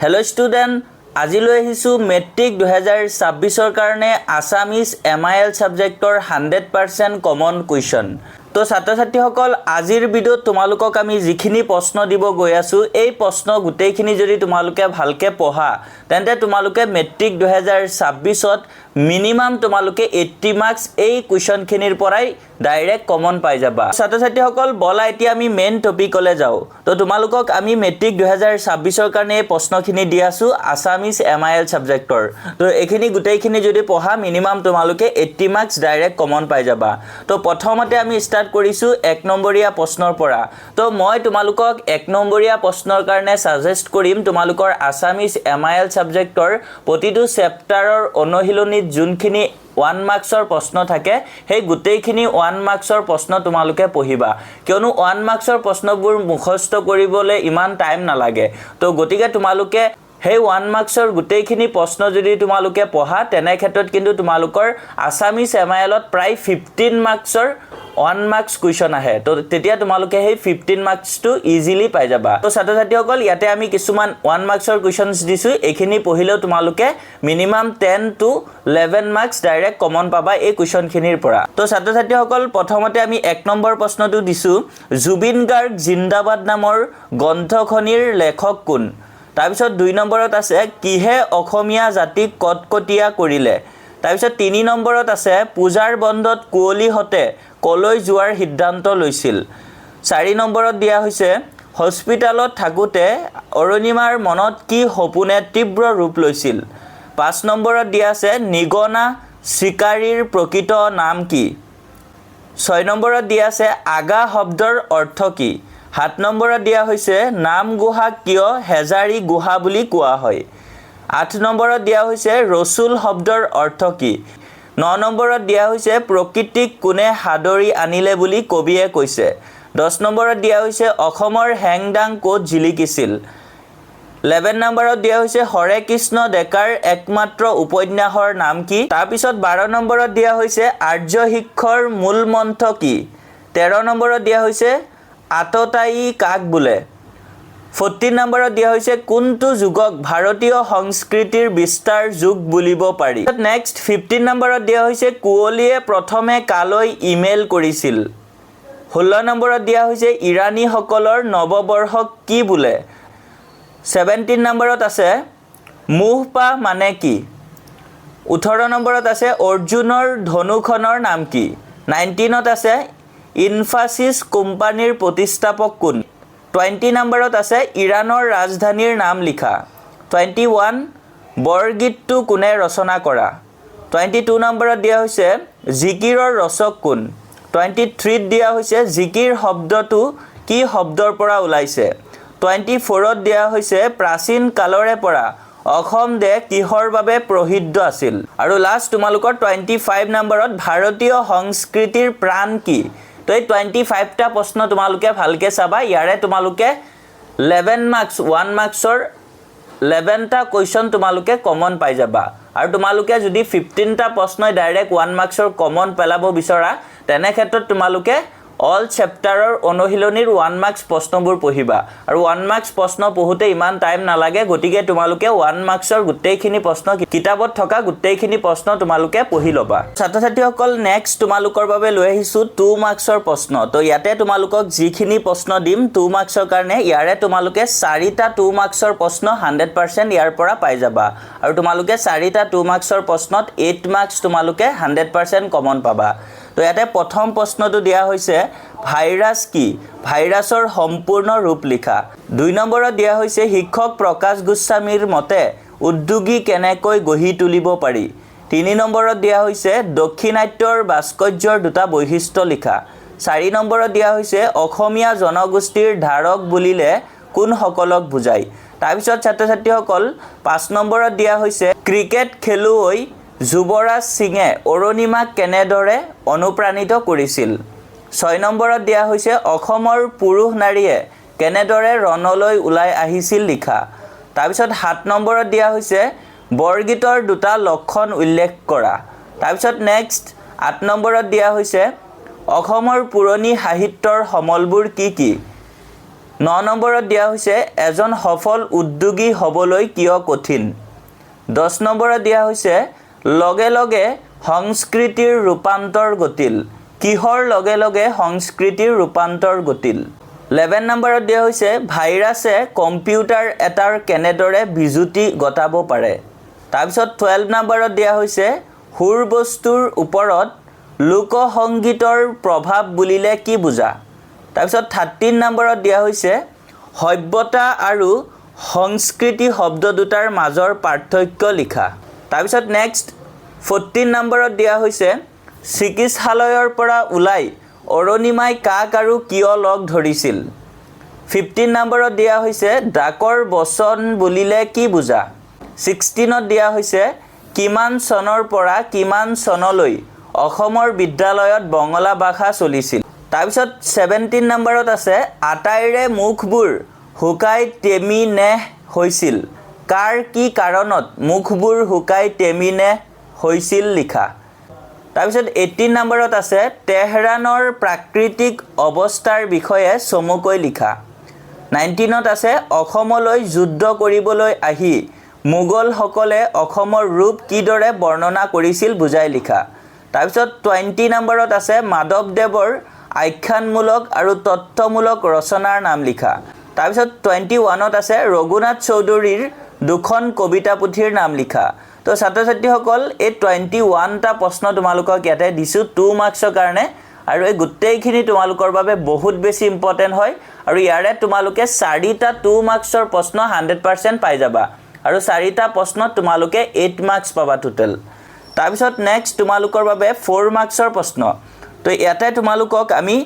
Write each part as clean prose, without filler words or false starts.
Hello student আজিলৈ আহিছো matric 2026 কাৰণে আসামিজ এমআইএল সাবজেক্টৰ 100% কমন কুৱেশ্যন তো ছাত্ৰ-ছাত্ৰীসকল আজিৰ ভিডিঅ'ত তোমালোকক আমি যিখিনি প্ৰশ্ন দিব গৈ আছো এই প্ৰশ্ন গুটেইখিনি যদি তোমালোকে ভালকে পঢ়া তেন্তে তোমালোকে মেট্ৰিক 2026ত মিনিমাম তোমালোকে 80 মাৰ্কস এই কুৱেশ্যনখিনিৰ পৰাই ডাইৰেক্ট কমন পাই যাবা ছাত্ৰ-ছাত্ৰীসকল বলা এতিয়া আমি মেইন টপিকলৈ যাও তো তোমালোকক আমি মেট্ৰিক 2026ৰ কাৰণে এই প্ৰশ্নখিনি দি আছো আসামিজ এমআইএল সাবজেক্টৰ তো এখিনি গুটেইখিনি যদি পঢ়া মিনিমাম তোমালোকে 80 মাৰ্কস ডাইৰেক্ট কমন পাই যাবা তো প্ৰথমতে আমি স্টাৰ্ট কৰিছো 1 নম্বৰীয়া প্ৰশ্নৰ পৰা তো মই তোমালোকক 1 নম্বৰীয়া প্ৰশ্নৰ কাৰণে সাজেষ্ট কৰিম তোমালোকৰ আসামিজ এমআইএল সাবজেক্টৰ প্ৰতিটো চেপ্টাৰৰ অনুশীলনীত যোনখিনি 1 মাৰ্কসৰ প্ৰশ্ন থাকে সেই গুটেইখিনি 1 মাৰ্কসৰ প্ৰশ্ন তোমালোকে পঢ়িবা কিয়নো 1 মাৰ্কসৰ প্ৰশ্নবোৰ মুখস্থ কৰিবলৈ ইমান টাইম নালাগে তো গতিকে তোমালোকে সেই 1 মাৰ্কসৰ গুটেইখিনি প্ৰশ্ন যদি তোমালোকে পঢ়া তেনে ক্ষেত্ৰত কিন্তু তোমালোকৰ আসামিজ এমআইএলত প্ৰায় 15 মাৰ্কসৰ 1 মাৰ্কস কুৱেশ্যন আহে তো তেতিয়া তোমালোকে সেই 15 মাৰ্কসটো ইজিলি পাই যাবা তো ছাত্ৰ-ছাত্ৰীসকল ইয়াতে আমি কিছুমান 1 মাৰ্কসৰ কুৱেশ্যনছ দিছো এখিনি পঢ়িলেও তোমালোকে minimum 10 to 11 marks direct common পাবা এই কুৱেশ্যনখিনিৰ পৰা তো ছাত্ৰ-ছাত্ৰীসকল প্ৰথমতে আমি 1 নম্বৰ প্ৰশ্নটো দিছো জুবিন গাৰ্গ জিন্দাবাদ নামৰ গ্ৰন্থখনিৰ লেখক কোন তাৰপিছত 2 নম্বৰত আছে কিহে অসমীয়া জাতিক কটকটীয়া কৰিলে তাৰপিছত 3 নম্বৰত আছে পূজাৰ বন্ধত কুঁৱলীহতে কলৈ যোৱাৰ সিদ্ধান্ত লৈছিল 4 নম্বৰত দিয়া হৈছে হস্পিটালত থাকোতে অৰুণিমাৰ মনত কি সপোনে তীব্ৰ ৰূপ লৈছিল 5 নম্বৰত দিয়া আছে নিগনা শিকাৰীৰ প্ৰকৃত নাম কি 6 নম্বৰত দিয়া আছে আগা শব্দৰ অৰ্থ কি 7 নম্বৰত দিয়া হৈছে নাম গুহা কিয় হেজাৰী গুহা বুলি কোৱা হয় 8 নম্বৰত দিয়া হৈছে ৰসুল শব্দৰ অৰ্থ কি 9 নম্বৰত দিয়া হৈছে প্ৰকৃতিক কোনে হাদৰি আনিলে বুলি কবিয়ে কৈছে 10 নম্বৰত দিয়া হৈছে অসমৰ হেংদাং কোট জিলিকিছিল 11 নম্বৰত দিয়া হৈছে হৰে কৃষ্ণ ডেকাৰ একমাত্ৰ উপন্যাসৰ নাম কি তাৰ পিছত 12 নম্বৰত দিয়া হৈছে আৰ্য শিক্ষাৰ মূল মন্ত্ৰ কি 13 নম্বৰত দিয়া হৈছে আততাই কাক বোলে 14 নম্বৰত দিয়া হৈছে কোনটো যুগক ভাৰতীয় সংস্কৃতিৰ বিস্তাৰ যুগ বুলিব পাৰি নেক্সট 15 নম্বৰত দিয়া হৈছে কুঁৱলীয়ে প্ৰথমে কালৈ ইমেইল কৰিছিল 16 নম্বৰত দিয়া হৈছে ইৰানী সকলৰ নৱবৰ্ষক কি বোলে 17 নম্বৰত আছে মুহপা মানে কি 18 নম্বৰত আছে অৰ্জুনৰ ধনুখনৰ নাম কি 19ত আছে ইনফাসিস কোম্পানীৰ প্ৰতিষ্ঠাপক কোন 20 নম্বৰত আছে ইৰানৰ ৰাজধানীৰ নাম লিখা 21 বৰগীতটো কোনে ৰচনা কৰা 22 নম্বৰত দিয়া হৈছে জিকিৰৰ ৰচক কোন 23ত দিয়া হৈছে জিকিৰ শব্দটো কি শব্দৰ পৰা ওলাইছে 24ত দিয়া হৈছে প্ৰাচীন কালৰে পৰা অসম দেশ কিহৰ বাবে প্ৰসিদ্ধ আছিল আৰু লাষ্ট তোমালোকৰ 25 নম্বৰত ভাৰতীয় সংস্কৃতিৰ প্ৰাণ কি তো এই 25 টা প্ৰশ্ন তোমালোকে ভালকে চাবা ইয়াৰে তোমালোকে 11 মাৰ্কস 1 মাৰ্কসৰ 11 টা কোৱেশ্যন তোমালোকে কমন পাই যাবা আৰু তোমালোকে যদি 15 টা প্ৰশ্নই ডাইৰেক্ট 1 মাৰ্কসৰ কমন পেলাব বিচৰা তেনে ক্ষেত্ৰত তোমালোকে অল চেপ্টাৰৰ অনুশীলনীৰ 1 মাৰ্কস প্ৰশ্নবোৰ পঢ়িবা আৰু 1 মাৰ্কস প্ৰশ্ন পঢ়োতে ইমান টাইম নালাগে গতিকে তোমালোকে 1 মাৰ্কসৰ গুটেইখিনি প্ৰশ্ন কিতাপত থকা গুটেইখিনি প্ৰশ্ন তোমালোকে পঢ়ি লবা ছাত্ৰ-ছাত্ৰীসকল নেক্সট তোমালোকৰ বাবে লৈ আহিছো 2 মাৰ্কসৰ প্ৰশ্ন তো ইয়াতে তোমালোকক যিখিনি প্ৰশ্ন দিম 2 মাৰ্কসৰ কাৰণে ইয়াৰে তোমালোকে 4টা 2 মাৰ্কসৰ প্ৰশ্ন 100% ইয়াৰ পৰা পাই যাবা আৰু তোমালোকে 4টা 2 মাৰ্কসৰ প্ৰশ্নত 8 মাৰ্কস তোমালোকে 100% কমন পাবা তো ইয়াতে প্ৰথম প্ৰশ্নটো দিয়া হৈছে ভাইৰাছ কি ভাইৰাছৰ সম্পূৰ্ণ ৰূপ লিখা 2 নম্বৰত দিয়া হৈছে শিক্ষক প্ৰকাশ গোস্বামীৰ মতে উদ্যোগী কেনেকৈ গঢ়ি তুলিব পাৰি 3 নম্বৰত দিয়া হৈছে দক্ষিণাত্যৰ ভাস্কৰ্যৰ দুটা বৈশিষ্ট্য লিখা 4 নম্বৰত দিয়া হৈছে অসমীয়া জনগোষ্ঠীৰ ধাৰক বুলিলে কোন সকলক বুজায় তাৰ পিছত ছাত্ৰ-ছাত্ৰীসকল 5 নম্বৰত দিয়া হৈছে ক্ৰিকেট খেলুৱৈ যুৱৰাজ সিঙে অৰুণিমাক কেনেদৰে অনুপ্ৰাণিত কৰিছিল 6 নম্বৰত দিয়া হৈছে অসমৰ পুৰুষ নাৰীয়ে কেনেদৰে ৰণলৈ ওলাই আহিছিল লিখা তাৰ পিছত 7 নম্বৰত দিয়া হৈছে বৰগীতৰ দুটা লক্ষণ উল্লেখ কৰা তাৰ পিছত নেক্সট 8 নম্বৰত দিয়া হৈছে অসমৰ পুৰণি সাহিত্যৰ সমলবোৰ কি কি 9 নম্বৰত দিয়া হৈছে এজন সফল উদ্যোগী হ'বলৈ কিয় কঠিন। 10 নম্বৰত দিয়া হৈছে লগে লগে সংস্কৃতিৰ ৰূপান্তৰ ঘটিল। কিহৰ লগে লগে সংস্কৃতিৰ ৰূপান্তৰ ঘটিল। 11 নম্বৰত দিয়া হৈছে ভাইৰাছে কম্পিউটাৰ এটাৰ কেনেদৰে বিজুতি ঘটাব পাৰে। তাৰপিছত 12 নম্বৰত দিয়া হৈছে সুৰ বস্তুৰ ওপৰত লোকসংগীতৰ প্ৰভাৱ বুলিলে কি বুজা। তাৰপিছত 13 নম্বৰত দিয়া হৈছে সভ্যতা আৰু সংস্কৃতি শব্দ দুটাৰ মাজৰ পাৰ্থক্য লিখা। তাৰপিছত নেক্সট 14 নম্বৰত দিয়া হৈছে চিকিৎসালয়ৰ পৰা ওলাই অৰুণিমাই কাক আৰু কিয় লগ ধৰিছিল। 15 নম্বৰত দিয়া হৈছে ডাকৰ বচন বুলিলে কি বুজা। 16ত দিয়া হৈছে কিমান চনৰ পৰা কিমান চনলৈ অসমৰ বিদ্যালয়ত বঙলা ভাষা চলিছিল। তাৰপিছত 17 নম্বৰত আছে আটাইৰে মুখবোৰ শুকাই তেমি নেহ হৈছিল। কাৰ কি কাৰণত মুখবোৰ শুকাই তেমি নেহ হৈছিল লিখা। তাৰপিছত 18 নম্বৰত আছে তেহৰানৰ প্ৰাকৃতিক অৱস্থাৰ বিষয়ে চমুকৈ লিখা। 19ত আছে অসমলৈ যুদ্ধ কৰিবলৈ আহি মোগলসকলে অসমৰ ৰূপ কিদৰে বৰ্ণনা কৰিছিল বুজাই লিখা। তাৰপিছত 20 নম্বৰত আছে মাধৱদেৱৰ আখ্যানমূলক আৰু তথ্যমূলক ৰচনাৰ নাম লিখা। তাৰপিছত 21ত আছে ৰঘুনাথ চৌধুৰীৰ দুখন কবিতা পুথিৰ নাম লিখা। তো ছাত্ৰ ছাত্ৰীসকল এই 21টা প্ৰশ্ন তোমালোকক ইয়াতে দিছোঁ 2 মাৰ্কছৰ কাৰণে আৰু এই গোটেইখিনি তোমালোকৰ বাবে বহুত বেছি ইম্পৰ্টেণ্ট হয় আৰু ইয়াৰে তোমালোকে 4টা 2 মাৰ্কছৰ প্ৰশ্ন 100% পাই যাবা আৰু 4টা প্ৰশ্নত তোমালোকে 8 মাৰ্কছ পাবা টোটেল। তাৰপিছত নেক্সট তোমালোকৰ বাবে 4 মাৰ্কছৰ প্ৰশ্ন। তো ইয়াতে তোমালোকক আমি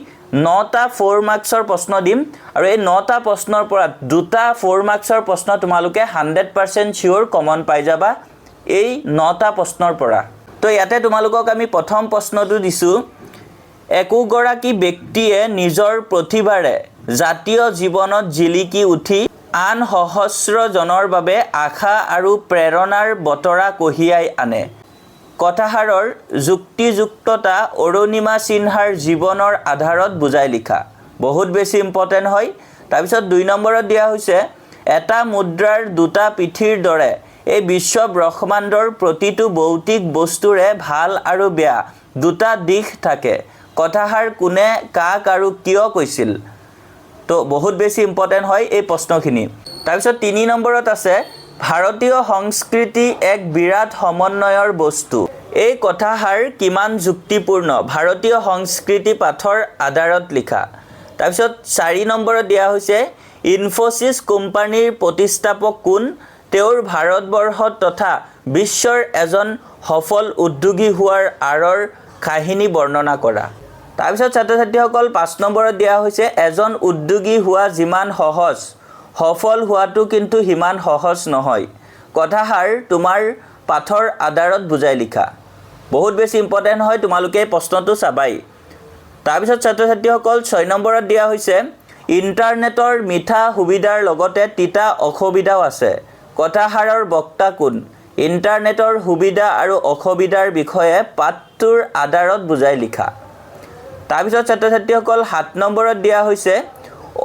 9টা 4 মাৰ্কছৰ প্ৰশ্ন দিম আৰু এই 9টা প্ৰশ্নৰ পৰা 2টা 4 মাৰ্কছৰ প্ৰশ্ন তোমালোকে 100% চিয়ৰ কমন পাই যাবা এই 9টা প্ৰশ্নৰ পৰা। তো ইয়াতে তোমালোকক আমি প্ৰথম প্ৰশ্নটো দিছোঁ একোগৰাকী ব্যক্তিয়ে নিজৰ প্ৰতিভাৰে জাতীয় জীৱনত জিলিকি উঠি আন সহস্ৰজনৰ বাবে আশা আৰু প্ৰেৰণাৰ বতৰা কঢ়িয়াই আনে। কথাষাৰৰ যুক্তিযুক্ততা অৰুণিমা সিনহাৰ জীৱনৰ আধাৰত বুজাই লিখা। বহুত বেছি ইম্পৰ্টেণ্ট হয়। তাৰপিছত 2 নম্বৰত দিয়া হৈছে এটা মুদ্ৰাৰ 2টা পিঠিৰ দৰে এই বিশ্ব ব্ৰহ্মাণ্ডৰ প্ৰতিটো ভৌতিক বস্তুৰে ভাল আৰু বেয়া 2টা দিশ থাকে। কথাষাৰ কোনে কাক আৰু কিয় কৈছিল। তো বহুত বেছি ইম্পৰ্টেণ্ট হয় এই প্ৰশ্নখিনি। তাৰপিছত 3 নম্বৰত আছে ভাৰতীয় সংস্কৃতি এক বিৰাট সমন্বয়ৰ বস্তু। এই কথাষাৰ কিমান যুক্তিপূৰ্ণ ভাৰতীয় সংস্কৃতি পাঠৰ আধাৰত লিখা। তাৰপিছত 4 নম্বৰত দিয়া হৈছে ইনফোচিছ কোম্পানীৰ প্ৰতিষ্ঠাপক কোন, তেওঁৰ ভাৰতবৰ্ষত তথা বিশ্বৰ এজন সফল উদ্যোগী হোৱাৰ আঁৰৰ কাহিনী বৰ্ণনা কৰা। তাৰপিছত ছাত্ৰ ছাত্ৰীসকল 5 নম্বৰত দিয়া হৈছে এজন উদ্যোগী হোৱা যিমান সহজ সফল হোৱাটো কিন্তু সিমান সহজ নহয়। কথাষাৰ তোমাৰ পাঠৰ আধাৰত বুজাই লিখা। বহুত বেছি ইম্পৰ্টেণ্ট হয় তোমালোকে এই প্ৰশ্নটো চাবাই। তাৰপিছত ছাত্ৰ ছাত্ৰীসকল 6 নম্বৰত দিয়া হৈছে ইণ্টাৰনেটৰ মিঠা সুবিধাৰ লগতে তিতা অসুবিধাও আছে। কথাষাৰৰ বক্তা কোন। ইণ্টাৰনেটৰ সুবিধা আৰু অসুবিধাৰ বিষয়ে পাঠটোৰ আধাৰত বুজাই লিখা। তাৰপিছত ছাত্ৰ ছাত্ৰীসকল 7 নম্বৰত দিয়া হৈছে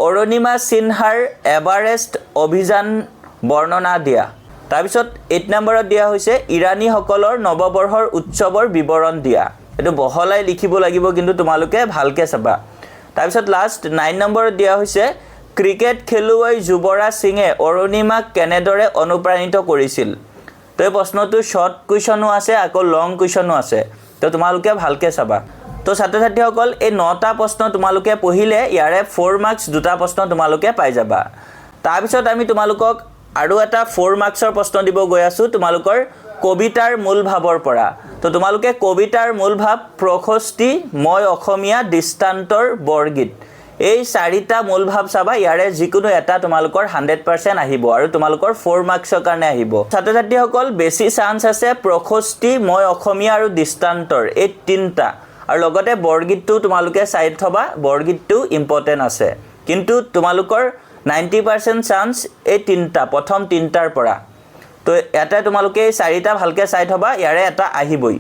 অৰুণিমা সিনহাৰ এভাৰেষ্ট অভিযান বৰ্ণনা দিয়া। তাৰপিছত 8 নম্বৰত দিয়া হৈছে ইৰাণীসকলৰ নৱবৰ্ষৰ উৎসৱৰ বিৱৰণ দিয়া। এইটো বহলাই লিখিব লাগিব কিন্তু তোমালোকে ভালকৈ চাবা। তাৰপিছত লাষ্ট 9 নম্বৰত দিয়া হৈছে ক্ৰিকেট খেলুৱৈ যুৱৰাজ সিঙে অৰুণিমাক কেনেদৰে অনুপ্ৰাণিত কৰিছিল। তো এই প্ৰশ্নটো শ্বৰ্ট কুৱেশ্যনো আছে আকৌ লং কুৱেশ্যনো আছে। তো তোমালোকে ভালকৈ চাবা। তো ছাত্ৰ ছাত্ৰীসকল এই 9টা প্ৰশ্ন তোমালোকে পঢ়িলে ইয়াৰে 4 মাৰ্কছ 2টা প্ৰশ্ন তোমালোকে পাই যাবা। তাৰপিছত আমি তোমালোকক আৰু এটা 4 মাৰ্কছৰ প্ৰশ্ন দিব গৈ আছোঁ তোমালোকৰ কবিতাৰ মূল ভাৱৰ পৰা। তো তোমালোকে কবিতাৰ মূল ভাৱ প্ৰশস্তি মই অসমীয়া দৃষ্টান্তৰ বৰগীত এই 4টা মূল ভাৱ চাবা। ইয়াৰে যিকোনো এটা তোমালোকৰ 100% আহিব আৰু তোমালোকৰ 4 মাৰ্কছৰ কাৰণে আহিব। ছাত্ৰ ছাত্ৰীসকল বেছি চান্স আছে প্ৰশস্তি মই অসমীয়া আৰু দৃষ্টান্তৰ এই 3টা আৰু লগতে বৰগীতটো তোমালোকে চাই থবা। বৰগীতটো ইম্পৰ্টেণ্ট আছে কিন্তু তোমালোকৰ 90% চান্স এই 3টা প্ৰথম 3টাৰ পৰা। তো ইয়াতে তোমালোকে এই 4টা ভালকৈ চাই থবা ইয়াৰে এটা আহিবই।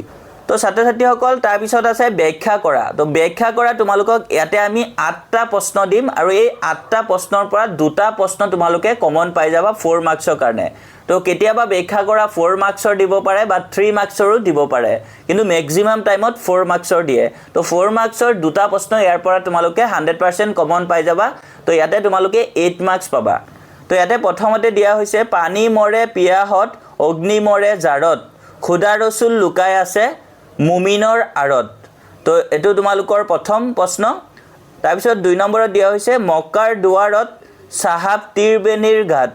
তো তো ছাত্ৰ ছাত্ৰীসকল তাৰ পিছত আছে ব্যাখ্যা কৰা তো ব্যাখ্যা কৰা তোমালোকক ইয়াতে আমি 8টা প্ৰশ্ন দিম আৰু এই 8টা প্ৰশ্নৰ পৰা দুটা প্ৰশ্ন তোমালোকে কমন পাই যাবা 4 মাৰ্কছৰ কাৰণে তো কেতিয়াবা ব্যাখ্যা কৰা 4 মাৰ্কছৰ দিব পাৰে বা 3 মাৰ্কছৰো দিব পাৰে কিন্তু ম্যাক্সিমাম টাইমত 4 মাৰ্কছৰ দিয়ে তো 4 মাৰ্কছৰ দুটা প্ৰশ্ন ইয়াৰ পৰা তোমালোকে 100% কমন পাই যাবা তো ইয়াতে তোমালোকে 8 মাৰ্কছ পাবা তো ইয়াতে প্ৰথমতে দিয়া হৈছে পানী মৰে পিয়াহত অগ্নি মৰে জাৰত খুদা ৰসুল লুকাই আছে মুমিনৰ আৰত তো এটো তোমালোকৰ প্ৰথম প্ৰশ্ন তাৰ পিছত 2 নম্বৰত দিয়া হৈছে মক্কাৰ দুৱাৰত সাহাব তীৰবেনীৰ ঘাট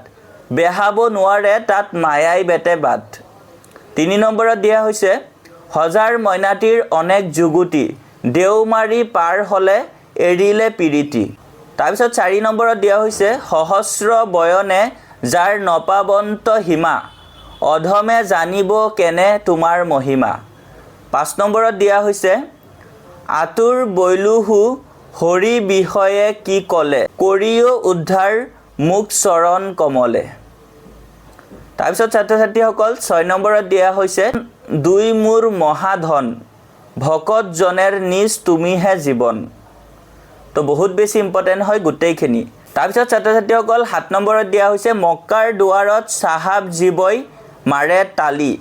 বেহাব নোৱাৰে তাত মায়াই বেতে বাট 3 নম্বৰত দিয়া হৈছে হজাৰ মইনাটিৰ অনেক যুগুতি দেওমাৰি পাৰ হলে এৰিলে পিৰিতি তাৰ পিছত 4 নম্বৰত দিয়া হৈছে সহস্ৰ বয়নে যাৰ নপাবন্ত হিমা অধমে জানিব কেনে তোমাৰ মহিমা 5 নম্বৰত দিয়া হৈছে আতুৰ বৈলুহু হৰি বিষয়ে কি কলে কৰিও উদ্ধাৰ মুখ চৰণ কমলে তাৰ পিছত ছাত্ৰ ছাত্ৰীসকল 6 নম্বৰত দিয়া হৈছে দুই মূৰ মহাধন ভকত জনেৰ নিজ তুমিহে জীৱন তো বহুত বেছি ইম্পৰ্টেন্ট হয় গুটেইখিনি তাৰ পিছত ছাত্ৰ ছাত্ৰীসকল 7 নম্বৰত দিয়া হৈছে মক্কাৰ দুৱাৰত সাহাব জীৱই মাৰে তালি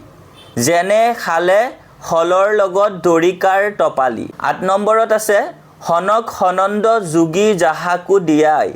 যেনে খালে হলৰ লগত দৰিকাৰ টপালি 8 নম্বৰত আছে হনক হনন্দ যোগী জাহাকু দিয়াই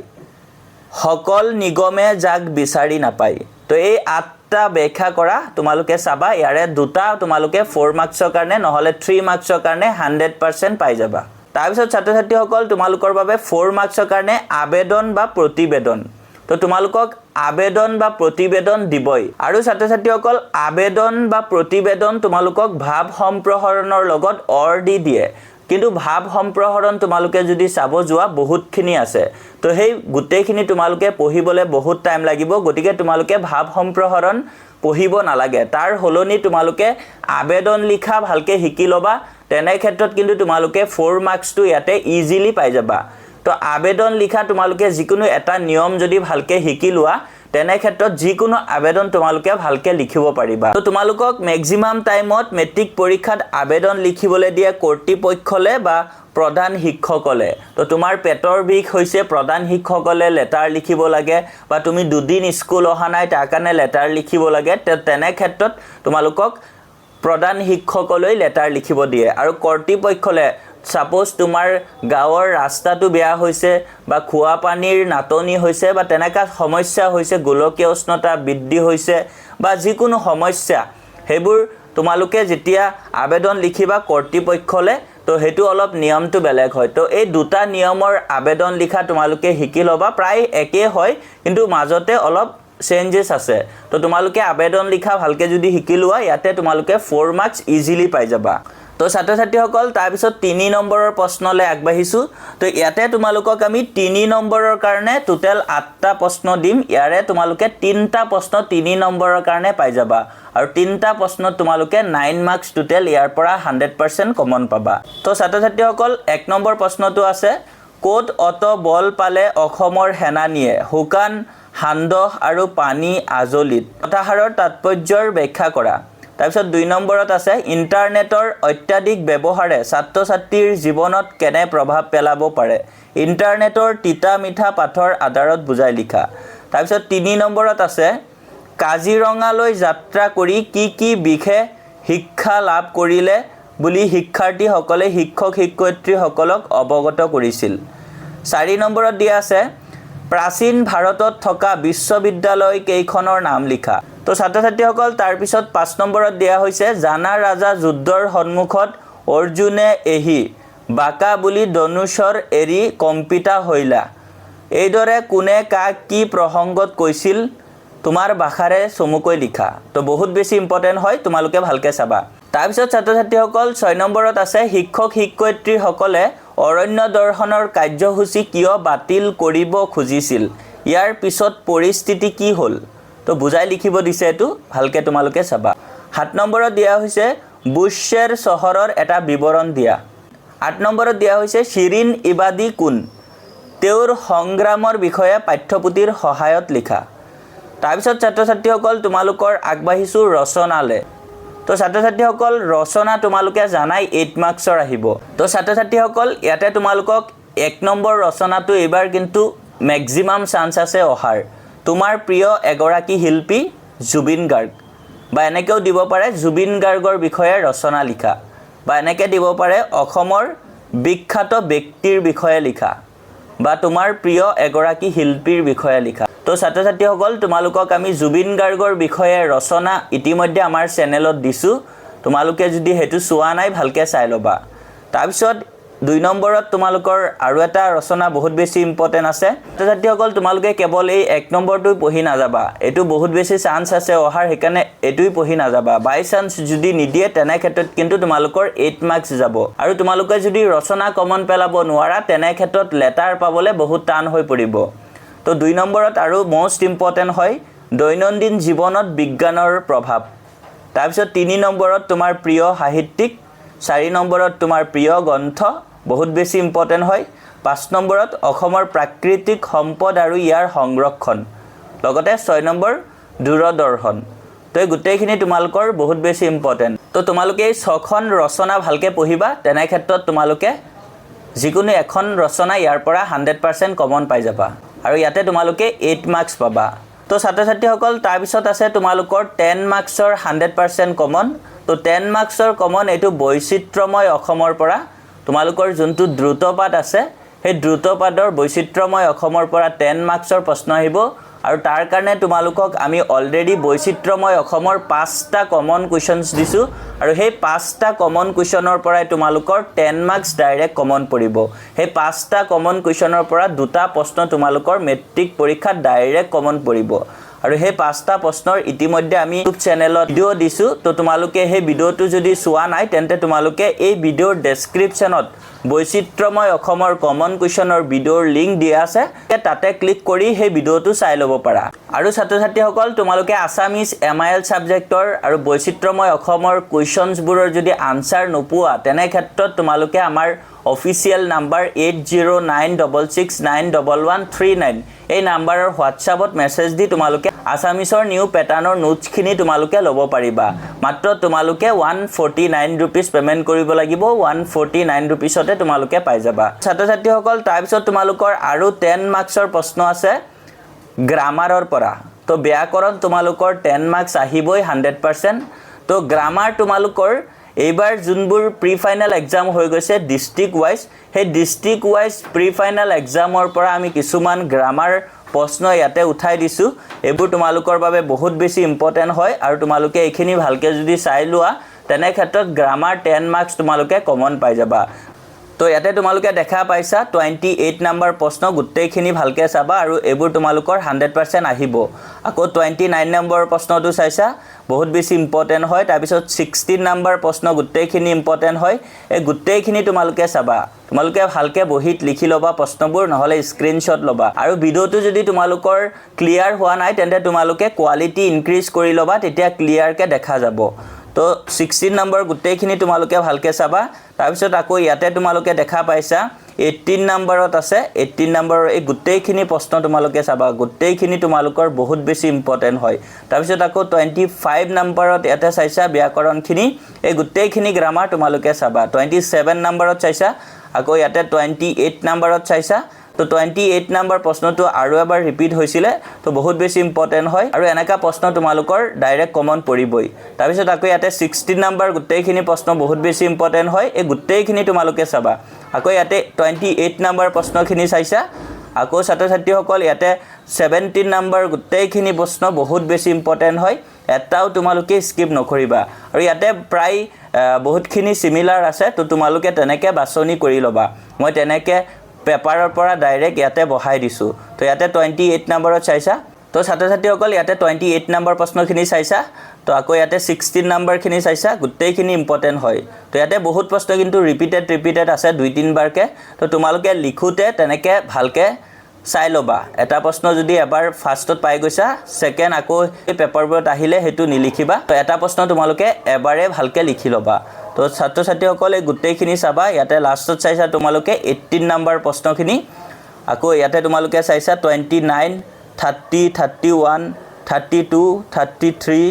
সকল নিগমে যাক বিচাৰি নাপায় তো এই 8টা ব্যাখ্যা কৰা তোমালোকে চাবা ইয়াৰে দুটা তোমালোকে 4 মাৰ্কছৰ কাৰণে নহলে 3 মাৰ্কছৰ কাৰণে 100% পাই যাবা তাৰ পিছত ছাত্ৰ ছাত্ৰীসকল তোমালোকৰ বাবে 4 মাৰ্কছৰ কাৰণে আবেদন বা প্ৰতিবেদন তো তোমালোকক আবেদন বা প্ৰতিবেদন দিবই আৰু ছাত্ৰ ছাত্ৰীসকল আবেদন বা প্ৰতিবেদন তোমালোকক ভাব সম্প্ৰসাৰণৰ লগত অৰ দি দিয়ে কিন্তু ভাব সম্প্ৰসাৰণ তোমালোকে যদি চাব যোৱা বহুতখিনি আছে তো সেই গুটেইখিনি তোমালোকে পঢ়িবলে বহুত টাইম লাগিব গতিকে তোমালোকে ভাব সম্প্ৰসাৰণ পঢ়িব নালাগে তাৰ হলনি তোমালোকে আবেদন লিখা ভালকে শিকি লবা তেনে ক্ষেত্ৰত কিন্তু তোমালোকে 4 মাৰ্কছটো ইয়াতে ইজিলি পাই যাবা তো আবেদন লিখা তোমালোকে যিকোনো এটা নিয়ম যদি ভালকে শিকি লোৱা তেনে ক্ষেত্ৰত যিকোনো আবেদন তোমালোকে ভালকে লিখিব পাৰিবা তো তোমালোকক ম্যাক্সিমাম টাইমত মেট্ৰিক পৰীক্ষাত আবেদন লিখিবলৈ দিয়ে কৰ্তৃপক্ষলে বা প্ৰধান শিক্ষকলে তো তোমাৰ পেটৰ বিষ হৈছে প্ৰধান শিক্ষকলে লেটাৰ লিখিব লাগে বা তুমি দুদিন স্কুল অহা নাই তাৰ কাৰণে লেটাৰ লিখিব লাগে তেনে ক্ষেত্ৰত তোমালোকক প্ৰধান শিক্ষকলৈ লেটাৰ লিখিব দিয়ে আৰু কৰ্তৃপক্ষলে সাপোজ তোমাৰ গাঁৱৰ ৰাস্তাটো বেয়া হৈছে বা খোৱা পানীৰ নাটনি হৈছে বা তেনেকা সমস্যা হৈছে গোলকীয় উষ্ণতা বৃদ্ধি হৈছে বা যিকোনো সমস্যা হেবোৰ তোমালোকে যেতিয়া আবেদন লিখিবা কৰ্তৃপক্ষলে তো হেতু অলপ নিয়মটো বেলেগ হয় তো এই দুটা নিয়মৰ আবেদন লিখা তোমালোকে শিকি লবা প্ৰায় একে হয় কিন্তু মাজতে অলপ চেঞ্জেস আছে তো তোমালোকে আবেদন লিখা ভালকে যদি শিকি লোৱা ইয়াতে তোমালোকে 4 মাৰ্কছ ইজিলি পাই যাবা তো ছাত্ৰ ছাত্ৰীসকল তাৰ পিছত 3 নম্বৰৰ প্ৰশ্নলৈ আগবাঢ়িছো তো ইয়াতে তোমালোকক আমি 3 নম্বৰৰ কাৰণে টোটাল 8টা প্ৰশ্ন দিম ইয়াৰে তোমালোকে 3টা প্ৰশ্ন 3 নম্বৰৰ কাৰণে পাই যাবা আৰু 3টা প্ৰশ্নত তোমালোকে 9 মাৰ্কছ টোটাল ইয়াৰ পৰা 100% কমন পাবা তো ছাত্ৰ ছাত্ৰীসকল 1 নম্বৰ প্ৰশ্নটো আছে কোট অত বল পালে অসমৰ সেনানীয়ে হুকান হান্দহ আৰু পানী আজলিত কথাহাৰৰ তাৎপৰ্যৰ ব্যাখ্যা কৰা তাৰপিছত 2 নম্বৰত আছে ইন্টাৰনেটৰ অত্যাধিক ব্যৱহাৰে ছাত্ৰ ছাত্ৰীৰ জীৱনত কেনে প্ৰভাৱ পেলাব পাৰে ইন্টাৰনেটৰ তিতা মিঠা পাঠৰ আধাৰত বুজাই লিখা তাৰপিছত 3 নম্বৰত আছে কাজিৰঙালৈ যাত্ৰা কৰি কি বিশেষ শিক্ষা লাভ কৰিলে বুলি শিক্ষাৰ্থীসকলে শিক্ষক শিক্ষয়িত্ৰীসকলক অৱগত কৰিছিল 4 নম্বৰত দিয়া আছে প্ৰাচীন ভাৰতত থকা বিশ্ববিদ্যালয় কেইখনৰ নাম লিখা তো ছাত্ৰ ছাত্ৰীসকল তাৰ পিছত 5 নম্বৰত দিয়া হৈছে জানা ৰাজা যুদ্ধৰ সন্মুখত অৰ্জুনে এহি বাকা বুলি ধনুষৰ এৰি কম্পিতা হৈলা এইদৰে কোনে কাক কি প্ৰসংগত কৈছিল তোমাৰ ভাষাৰে চমুকৈ লিখা তো বহুত বেছি ইম্পৰ্টেন্ট হয় তোমালোকে ভালকে চাবা তাৰ পিছত ছাত্ৰ ছাত্ৰীসকল 6 নম্বৰত আছে শিক্ষক শিক্ষয়িত্ৰীসকলে অৰণ্য দৰ্শনৰ কাৰ্যসূচী কিয় বাতিল কৰিব খুজিছিল ইয়াৰ পিছত পৰিস্থিতি কি হ'ল তো বুজাই লিখিব দিছে এটো ভালকে তোমালোকে চাবা 7 নম্বৰত দিয়া হৈছে বুশ্বেৰ চহৰৰ এটা বিৱৰণ দিয়া 8 নম্বৰত দিয়া হৈছে শিৰিন ইবাদি কোন তেওঁৰ সংগ্ৰামৰ বিষয়ে পাঠ্যপুথিৰ সহায়ত লিখা তাৰ পিছত ছাত্ৰ ছাত্ৰীসকল তোমালোকৰ আগবাঢ়িছো ৰচনালে তো তো ছাত্ৰ ছাত্ৰীসকল ৰচনা তোমালোকে জানাই 8 মাৰ্কছৰ আহিব তো ছাত্ৰ ছাত্ৰীসকল ইয়াতে তোমালোকক 1 নম্বৰ ৰচনাটো এবাৰ কিন্তু ম্যাক্সিমাম চান্স আছে অহাৰ তোমাৰ প্ৰিয় এগৰাকী শিল্পী জুবিন গাৰ্গ বা এনেকেও দিব পাৰে জুবিন গাৰ্গৰ বিষয়ে ৰচনা লিখা বা এনেকে দিব পাৰে অসমৰ বিখ্যাত ব্যক্তিৰ বিষয়ে লিখা বা তোমাৰ প্ৰিয় এগৰাকী শিল্পীৰ বিষয়ে লিখা তো ছাত্ৰ ছাত্ৰীসকল তোমালোকক আমি জুবিন গাৰ্গৰ বিষয়ে ৰচনা ইতিমধ্যে আমাৰ চেনেলত দিছো তোমালোকে যদি হেতু চোৱা নাই ভালকে চাই লবা তাৰপিছত 2 নম্বৰত তোমালোকৰ আৰু এটা ৰচনা বহুত বেছি ইম্পৰ্টেন্ট আছে ছাত্ৰ ছাত্ৰীসকল তোমালোকে কেৱল এই 1 নম্বৰটো পঢ়ি নাযাবা এটো বহুত বেছি চান্স আছে অহাৰ হেকানে এটুই পঢ়ি নাযাবা বাই চান্স যদি নিদিয়ে তেনে ক্ষেত্ৰত কিন্তু তোমালোকৰ 8 মাৰ্কস যাব আৰু তোমালোকে যদি ৰচনা কমন পেলাব নোৱাৰা তেনে ক্ষেত্ৰত লেটাৰ পাবলে বহুত টান হৈ পৰিব তো 2 নম্বৰত আৰু মোস্ট ইম্পৰ্টেন্ট হয় দৈনন্দিন জীৱনত বিজ্ঞানৰ প্ৰভাৱ তাৰপিছত 3 নম্বৰত তোমাৰ প্ৰিয় সাহিত্যিক 4 নম্বৰত তোমাৰ প্ৰিয় গ্ৰন্থ বহুত বেছি ইম্পৰ্টেন্ট হয় 5 নম্বৰত অসমৰ প্ৰাকৃতিক সম্পদ আৰু ইয়াৰ সংৰক্ষণ লগতে 6 নম্বৰ দূৰদৰ্শন তো এই গোটেইখিনি তোমালোকৰ বহুত বেছি ইম্পৰ্টেন্ট তো তোমালোকে এই 6খন ৰচনা ভালকে পঢ়িবা তেনে ক্ষেত্ৰত তোমালোকে যিকোনো এখন ৰচনা ইয়াৰ পৰা 100% কমন পাই যাবা আৰু ইয়াতে তোমালোকে 8 মাৰ্কস পাবা তো ছাত্ৰ ছাত্ৰীসকল তাৰ পিছত আছে তোমালোকৰ 10 মাৰ্কসৰ 100% কমন তো 10 মাৰ্কসৰ কমন এটো বৈচিত্ৰময় অসমৰ পৰা তোমালোকৰ যোনটো দ্ৰুতপাত আছে সেই দ্ৰুতপাতৰ বৈচিত্ৰময় অসমৰ পৰা 10 মাৰ্কসৰ প্ৰশ্ন আহিব আৰু তাৰ কাৰণে তোমালোকক আমি অলৰেডি বৈচিত্ৰময় অসমৰ 5টা কমন কোৱেশ্চনছ দিছো আৰু সেই 5টা কমন কোৱেশ্চনৰ পৰাই তোমালোকৰ 10 মাৰ্কস ডাইৰেক্ট কমন পৰিব সেই 5টা কমন কোৱেশ্চনৰ পৰা দুটা প্ৰশ্ন তোমালোকৰ মেট্ৰিক পৰীক্ষাত ডাইৰেক্ট কমন পৰিব আৰু সেই 5টা প্ৰশ্নৰ ইতিমধ্যে আমি ইউটিউব চেনেলত ভিডিও দিছো তো তোমালোকে সেই ভিডিওটো যদি চোৱা নাই তেন্তে তোমালোকে এই ভিডিওৰ ডেসক্ৰিপচনত বৈচিত্ৰময় অসমৰ কমন কোৱেশ্চনৰ ভিডিওৰ লিংক দিয়া আছে তাতে ক্লিক কৰি সেই ভিডিওটো চাই লব পাৰা আৰু ছাত্ৰ ছাত্ৰীসকল তোমালোকে আসামিজ এমআইএল সাবজেক্টৰ আৰু বৈচিত্ৰময় অসমৰ কোৱেশ্চনছবোৰৰ যদি আনসাৰ নোপোৱা তেনে ক্ষেত্ৰত তোমালোকে আমাৰ অফিচিয়েল নাম্বাৰ 8096691139 এই নাম্বাৰৰ হোৱাটছআপত মেছেজ দি তোমালোকে আসামিজৰ নিউ প্যাটাৰ্নৰ নোটছখিনি তোমালোকে ল'ব পাৰিবা মাত্ৰ তোমালোকে 149 रुपीस পেমেন্ট কৰিব লাগিব 149 रुपीसতে তোমালোকে পাই যাবা ছাত্ৰ ছাত্ৰীসকল তাৰ পিছত তোমালোকৰ আৰু 10 মাৰ্কসৰ প্ৰশ্ন আছে গ্ৰামাৰৰ পৰা তো ব্যাকৰণ তোমালোকৰ 10 মাৰ্কস আহিবই 100% তো গ্ৰামাৰ তোমালোকৰ এইবাৰ যোনবোৰ প্ৰি ফাইনাল এক্সাম হৈ গৈছে ডিস্ট্ৰিক্ট ওয়াইজ হে ডিস্ট্ৰিক্ট ওয়াইজ প্ৰি ফাইনাল এক্সামৰ পৰা আমি কিছুমান গ্ৰামাৰ প্ৰশ্ন ইয়াতে উঠাই দিছো এবোৰ তোমালোকৰ বাবে বহুত বেছি ইম্পৰ্টেন্ট হয় আৰু তোমালোকে এইখিনি ভালকে যদি চাই লোৱা তেনে ক্ষেত্ৰত গ্ৰামাৰ 10 মাৰ্কস তোমালোকে কমন পাই যাবা তো ইয়াতে তোমালোকে দেখা পাইছা 28 নম্বৰ প্ৰশ্ন গুটেইখিনি ভালকে চাবা আৰু এবোৰ তোমালোকৰ 100% আহিব আকৌ 29 নম্বৰ প্ৰশ্নটো চাইছা বহুত বেছি ইম্পৰ্টেন্ট হয় তাৰ পিছত 16 নম্বৰ প্ৰশ্ন গুটেইখিনি ইম্পৰ্টেন্ট হয় এই গুটেইখিনি তোমালোকে চাবা তোমালোকে ভালকে বহিত লিখি লবা প্ৰশ্নবোৰ নহলে স্ক্ৰিনশ্বট লবা আৰু ভিডিওটো যদি তোমালোকৰ ক্লিয়াৰ হোৱা নাই তেন্তে তোমালোকে কোৱালিটি ইনক্ৰিজ কৰি লবা তেতিয়া ক্লিয়াৰকে দেখা যাব তো 16 নম্বৰ গুটেইখিনি তোমালোকে ভালকে চাবা তাৰ পিছত আকৌ ইয়াতে তোমালোকে দেখা পাইছা 18 নম্বৰত আছে 18 নম্বৰৰ এই গুটেইখিনি প্ৰশ্ন তোমালোকে চাবা গুটেইখিনি তোমালোকৰ বহুত বেছি ইম্পৰ্টেন্ট হয় তাৰ পিছত আকৌ 25 নম্বৰত ইয়াতে চাইছা ব্যাকৰণখিনি এই গুটেইখিনি গ্ৰামাৰ তোমালোকে চাবা 27 নম্বৰত চাইছা আকৌ ইয়াতে 28 নম্বৰত চাইছা তো 28 নম্বৰ প্ৰশ্নটো আৰু এবাৰ ৰিপিট হৈছিলে তো বহুত বেছি ইম্পৰ্টেন্ট হয় আৰু এনেকা প্ৰশ্ন তোমালোকৰ ডাইৰেক্ট কমন পৰিবই তাৰ পিছত আকৌ ইয়াতে 16 নম্বৰ গুটেইখিনি প্ৰশ্ন বহুত বেছি ইম্পৰ্টেন্ট হয় এই গুটেইখিনি তোমালোকে চাবা আকৌ ইয়াতে 28 নম্বৰ প্ৰশ্নখিনি চাইছা আকৌ ছাত্ৰ ছাত্ৰীসকল ইয়াতে 17 নম্বৰ গুটেইখিনি প্ৰশ্ন বহুত বেছি ইম্পৰ্টেন্ট হয় এটাও তোমালোকে স্কিপ নকৰিবা আৰু ইয়াতে প্ৰায় বহুতখিনি সিমিলাৰ আছে তো তোমালোকে তেনেকে বাছনি কৰি লবা মই তেনেকে পেপাৰৰ পৰা ডাইৰেক্ট ইয়াতে বহাই দিছো তো ইয়াতে 28 নম্বৰত চাইছা তো ছাত্ৰ ছাত্ৰীসকল ইয়াতে 28 নম্বৰ প্ৰশ্নখিনি চাইছা তো আকৌ ইয়াতে 16 নম্বৰখিনি চাইছা গুটেইখিনি ইম্পৰ্টেন্ট হয় তো ইয়াতে বহুত প্ৰশ্ন কিন্তু ৰিপিটেড আছে 2-3 বাৰকে তো তোমালোকে লিখোতে তেনেকে ভালকে চাই লবা এটা প্ৰশ্ন যদি এবাৰ ফাৰ্ষ্টত পাই গৈছা সেকেন্ড আকৌ এই পেপাৰবোৰত আহিলে হেতু নিলিখিবা তো এটা প্ৰশ্ন তোমালোকে এবাৰে ভালকে লিখি লবা তো ছাত্ৰ ছাত্ৰীসকলে গুটেইখিনি চাবা ইয়াতে লাষ্টত চাইছা তোমালোকে 18 নম্বৰ প্ৰশ্নখিনি আকৌ ইয়াতে তোমালোকে চাইছা 29 30 31 32 33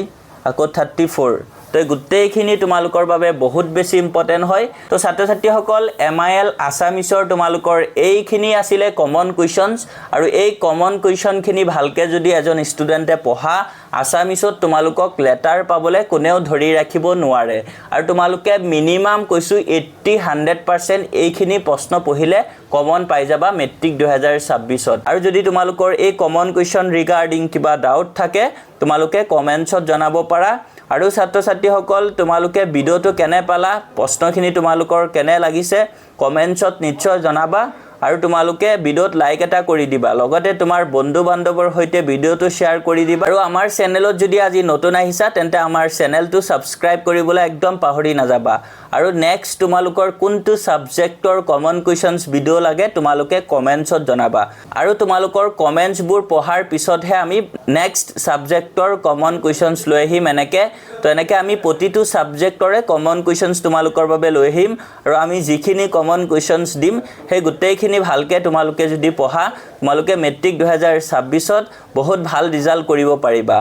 আকৌ 34 তো এই গোটেইখিনি তোমালোকৰ বাবে বহুত বেছি ইম্পৰ্টেণ্ট হয় তো ছাত্ৰ ছাত্ৰীসকল MIL আছামিছৰ তোমালোকৰ এইখিনি আছিলে কমন কুৱেশ্যনছ আৰু এই কমন কুৱেশ্যনখিনি ভালকৈ যদি এজন ষ্টুডেণ্টে পঢ়া আছামিছত তোমালোকক লেটাৰ পাবলৈ কোনেও ধৰি ৰাখিব নোৱাৰে আৰু তোমালোকে মিনিমাম কৈছোঁ 80-100% এইখিনি প্ৰশ্ন পঢ়িলে কমন পাই যাবা মেট্ৰিক 2026ত আৰু যদি তোমালোকৰ এই কমন কুৱেশ্যন ৰিগাৰ্ডিং কিবা ডাউট থাকে তোমালোকে কমেণ্টছত জনাব পাৰা আৰু ছাত্ৰ ছাত্ৰীসকল তোমালোকে ভিডিঅ'টো কেনে পালা প্ৰশ্নখিনি তোমালোকৰ কেনে লাগিছে কমেণ্টছত নিশ্চয় জনাবা আৰু তোমালোকে ভিডিঅ'ত লাইক এটা কৰি দিবা লগতে তোমাৰ বন্ধু বান্ধৱৰ সৈতে ভিডিঅ'টো শ্বেয়াৰ কৰি দিবা আৰু আমাৰ চেনেলত যদি আজি নতুন আহিছা তেন্তে আমাৰ চেনেলটো সাবস্ক্ৰাইব কৰিবলৈ একদম পাহৰি নাযাবা আৰু নেক্সট তোমালোকৰ কোনটো সাবজেক্টৰ কমন কুৱেশ্যনছ ভিডিঅ' লাগে তোমালোকে কমেণ্টছত জনাবা আৰু তোমালোকৰ কমেণ্টছবোৰ পঢ়াৰ পিছতহে আমি নেক্সট সাবজেক্টৰ কমন কুৱেশ্যনছ লৈ আহিম এনেকৈ আমি প্ৰতিটো সাবজেক্টৰে কমন কুৱেশ্যনছ তোমালোকৰ বাবে লৈ আহিম আৰু আমি যিখিনি কমন কুৱেশ্যনছ দিম সেই গোটেইখিনি ভালকৈ তোমালোকে যদি পঢ়া তোমালোকে মেট্ৰিক 2026ত বহুত ভাল ৰিজাল্ট কৰিব পাৰিবা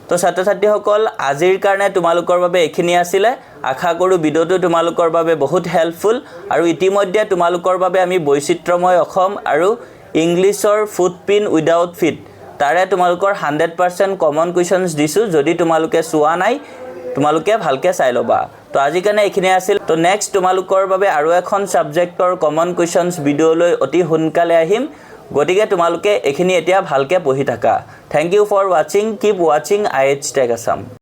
তো ছাত্ৰ ছাত্ৰীসকল আজিৰ কাৰণে তোমালোকৰ বাবে এইখিনি আছিলে আশা কৰোঁ ভিডিঅ'টো তোমালোকৰ বাবে বহুত হেল্পফুল আৰু ইতিমধ্যে তোমালোকৰ বাবে আমি বৈচিত্ৰ্যময় অসম আৰু ইংলিছৰ ফুটপ্ৰিণ্ট উইদাউট ফিট তাৰে তোমালোকৰ 100% কমন কুৱেশ্যনছ দিছোঁ যদি তোমালোকে চোৱা নাই তোমালোকে ভালকৈ চাই ল'বা তো আজি কাৰণে এইখিনি আছিল তো নেক্সট তোমালোকৰ বাবে আৰু এখন সাবজেক্টৰ কমন কুৱেশ্যনছ ভিডিঅ'লৈ অতি সোনকালে আহিম গতিকে তোমালোকে এইখিনি এতিয়া ভালকৈ পঢ়ি থাকা থ্যাংক ইউ ফৰ ৱাচিং কিপ ৱাচিং IH Tech Assam